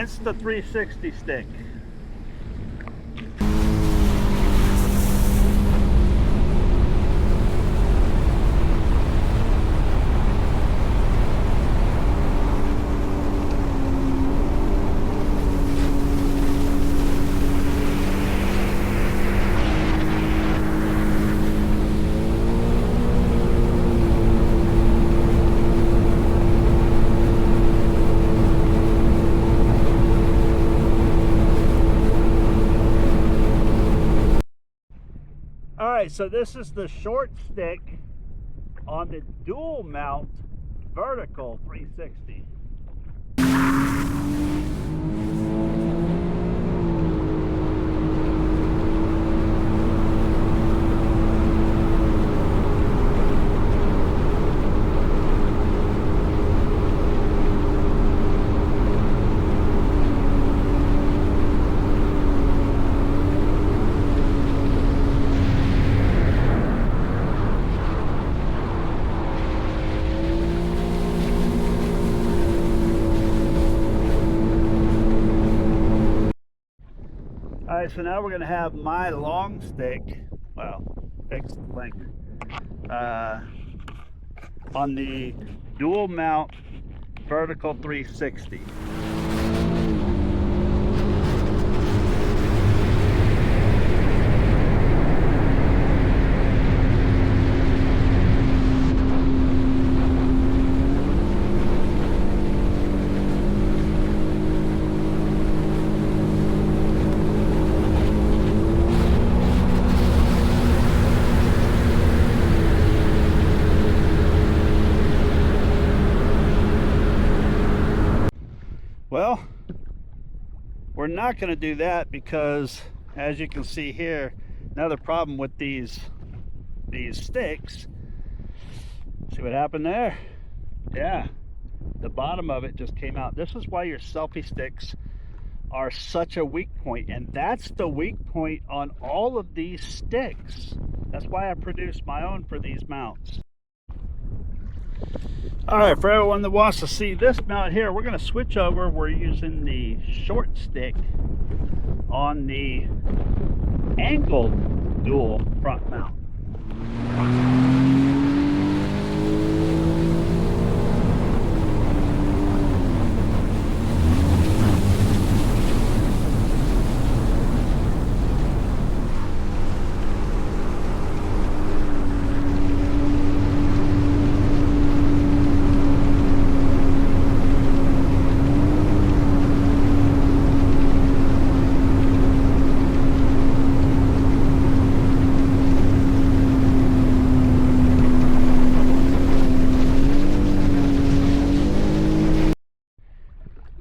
Insta360 stick. Alright, so this is the short stick on the dual mount vertical 360. Alright, so now we're going to have my long stick, well, fixed length, on the dual mount vertical 360. Well, we're not going to do that because, as you can see here, another problem with these sticks. See what happened there? Yeah, the bottom of it just came out. This is why your selfie sticks are such a weak point, and that's the weak point on all of these sticks. That's why I produced my own for these mounts. Alright, for everyone that wants to see this mount here, we're going to switch over. We're using the short stick on the angled dual front mount.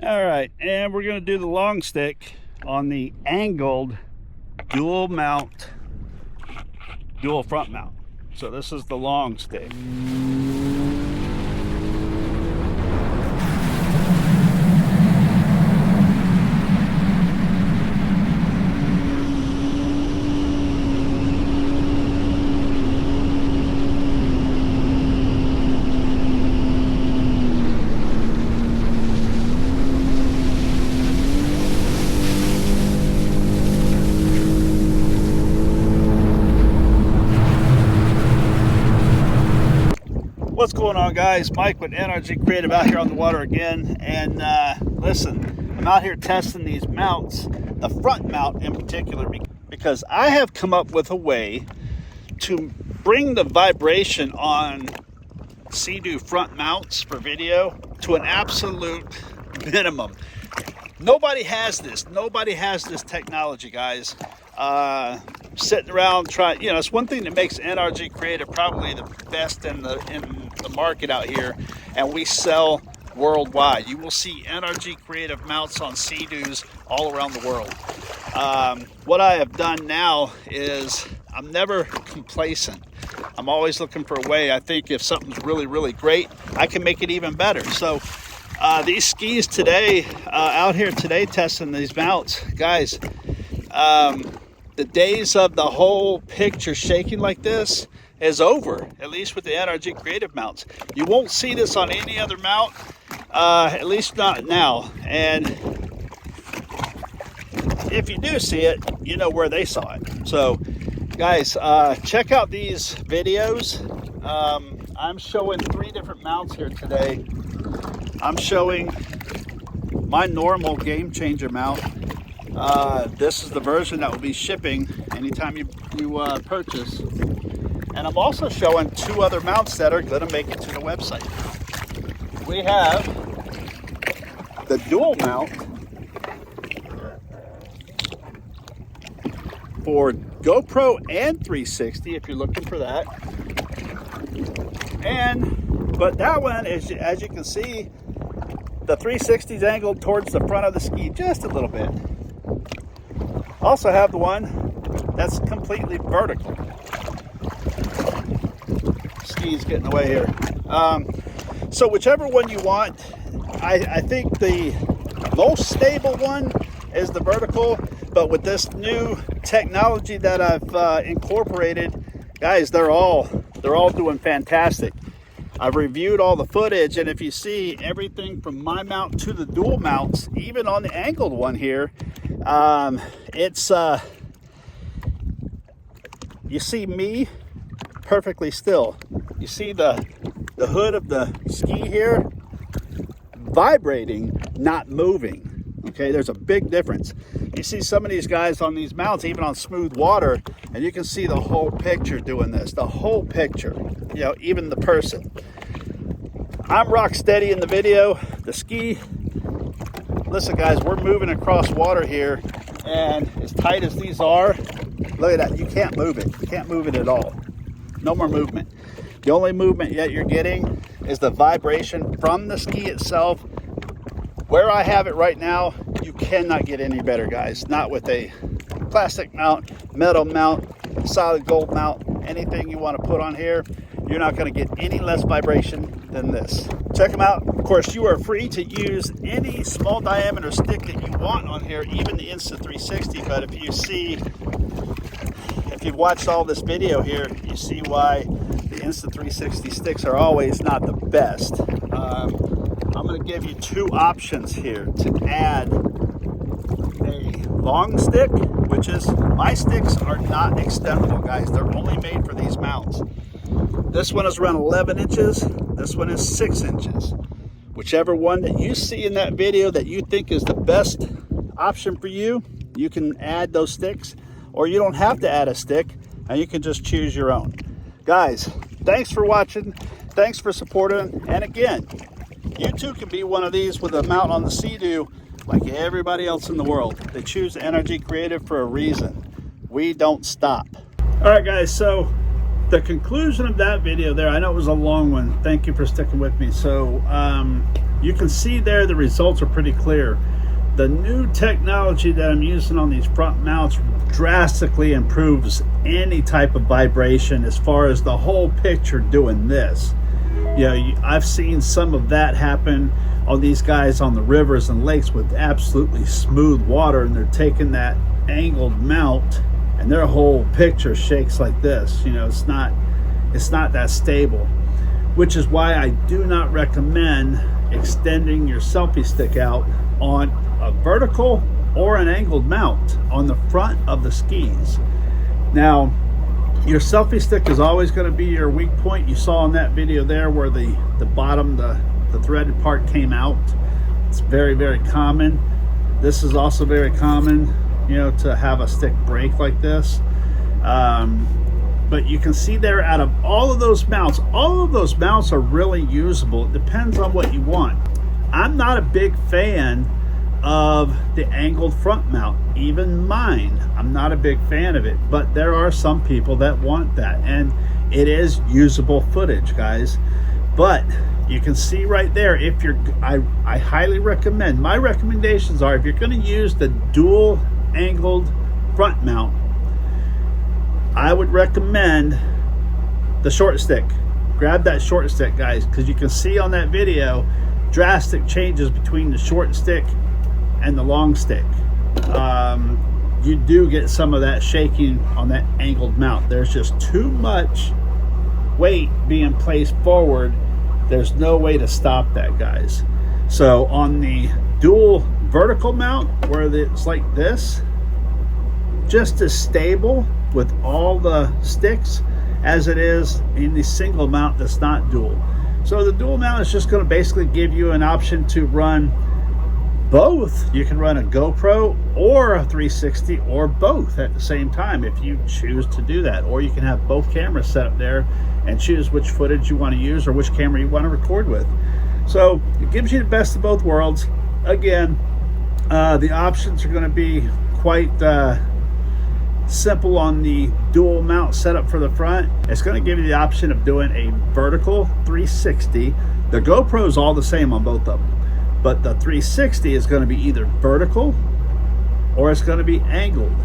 Alright, and we're going to do the long stick on the angled dual mount, dual front mount. So this is the long stick. What's going on, guys? Mike with NRGcreativ out here on the water again. And listen, I'm out here testing these mounts, the front mount in particular, because I have come up with a way to bring the vibration on seadoo front mounts for video to an absolute minimum. Nobody has this. Nobody has this technology, guys. Sitting around trying, you know, it's one thing that makes NRGcreativ probably the best in the market out here, and we sell worldwide. You will see NRGcreativ mounts on seadoos all around the world. What I have done now is I'm never complacent. I'm always looking for a way. I think if something's really, really great, I can make it even better. So these skis today, out here today testing these mounts, guys, the days of the whole picture shaking like this is over, at least with the NRGcreativ mounts. You won't see this on any other mount, at least not now. And if you do see it, you know where they saw it. So guys, check out these videos. I'm showing 3 different mounts here today. I'm showing my normal Game Changer mount. This is the version that will be shipping anytime you purchase. And I'm also showing 2 other mounts that are going to make it to the website. We have the dual mount for GoPro and 360 if you're looking for that. But that one is, as you can see, the 360 is angled towards the front of the ski just a little bit. Also have the one that's completely vertical. Ski's getting away here. So whichever one you want, I think the most stable one is the vertical, but with this new technology that I've incorporated, guys, they're all doing fantastic. I've reviewed all the footage, and if you see everything from my mount to the dual mounts, even on the angled one here, it's you see me perfectly still. You see the hood of the ski here vibrating, not moving. Okay, there's a big difference. You see some of these guys on these mounts, even on smooth water, and you can see the whole picture doing this, the whole picture, you know, even the person. I'm rock steady in the video. The ski, listen guys, we're moving across water here, and as tight as these are, look at that, you can't move it. You can't move it at all. No more movement. The only movement yet you're getting is the vibration from the ski itself. Where I have it right now, you cannot get any better, guys. Not with a plastic mount, metal mount, solid gold mount, anything you want to put on here. You're not going to get any less vibration than this. Check them out. Of course, you are free to use any small diameter stick that you want on here, even the Insta360. But if you've watched all this video here, you see why the Insta360 sticks are always not the best. I'm going to give you 2 options here to add a long stick, which is, my sticks are not extendable, guys. They're only made for these mounts. This one is around 11 inches. This one is 6 inches. Whichever one that you see in that video that you think is the best option for you, you can add those sticks, or you don't have to add a stick, and you can just choose your own. Guys, thanks for watching. Thanks for supporting. And again, you too can be one of these with a mount on the Sea-Doo like everybody else in the world. They choose NRGcreativ for a reason. We don't stop. All right, guys, so the conclusion of that video there, I know it was a long one. Thank you for sticking with me. So you can see there the results are pretty clear. The new technology that I'm using on these front mounts drastically improves any type of vibration as far as the whole picture doing this. You know, I've seen some of that happen on these guys on the rivers and lakes with absolutely smooth water, and they're taking that angled mount and their whole picture shakes like this. You know, it's not that stable, which is why I do not recommend extending your selfie stick out on a vertical or an angled mount on the front of the skis. Now, your selfie stick is always going to be your weak point. You saw in that video there where the bottom, the threaded part came out. It's very, very common. This is also very common, you know, to have a stick break like this. But you can see there, out of all of those mounts are really usable. It depends on what you want. I'm not a big fan of the angled front mount, even mine. I'm not a big fan of it, but there are some people that want that, and it is usable footage, guys. But you can see right there, if you're, I highly recommend, my recommendations are, if you're going to use the dual angled front mount, I would recommend the short stick. Grab that short stick, guys, because you can see on that video drastic changes between the short stick and the long stick. You do get some of that shaking on that angled mount. There's just too much weight being placed forward. There's no way to stop that, guys. So on the dual vertical mount, where it's like this, just as stable with all the sticks as it is in the single mount that's not dual. So the dual mount is just going to basically give you an option to run both. You can run a GoPro or a 360 or both at the same time if you choose to do that, or you can have both cameras set up there and choose which footage you want to use or which camera you want to record with. So it gives you the best of both worlds. Again, the options are going to be quite simple on the dual mount setup for the front. It's going to give you the option of doing a vertical 360. The GoPro is all the same on both of them, but the 360 is going to be either vertical or it's going to be angled.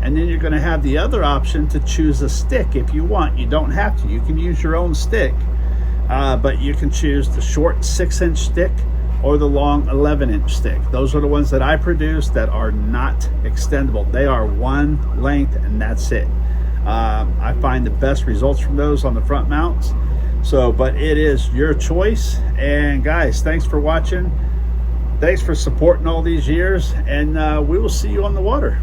And then you're going to have the other option to choose a stick if you want. You don't have to. You can use your own stick, but you can choose the short 6-inch stick or the long 11-inch stick. Those are the ones that I produce that are not extendable. They are one length and that's it. I find the best results from those on the front mounts. So, but it is your choice. And guys, thanks for watching. Thanks for supporting all these years, and we will see you on the water.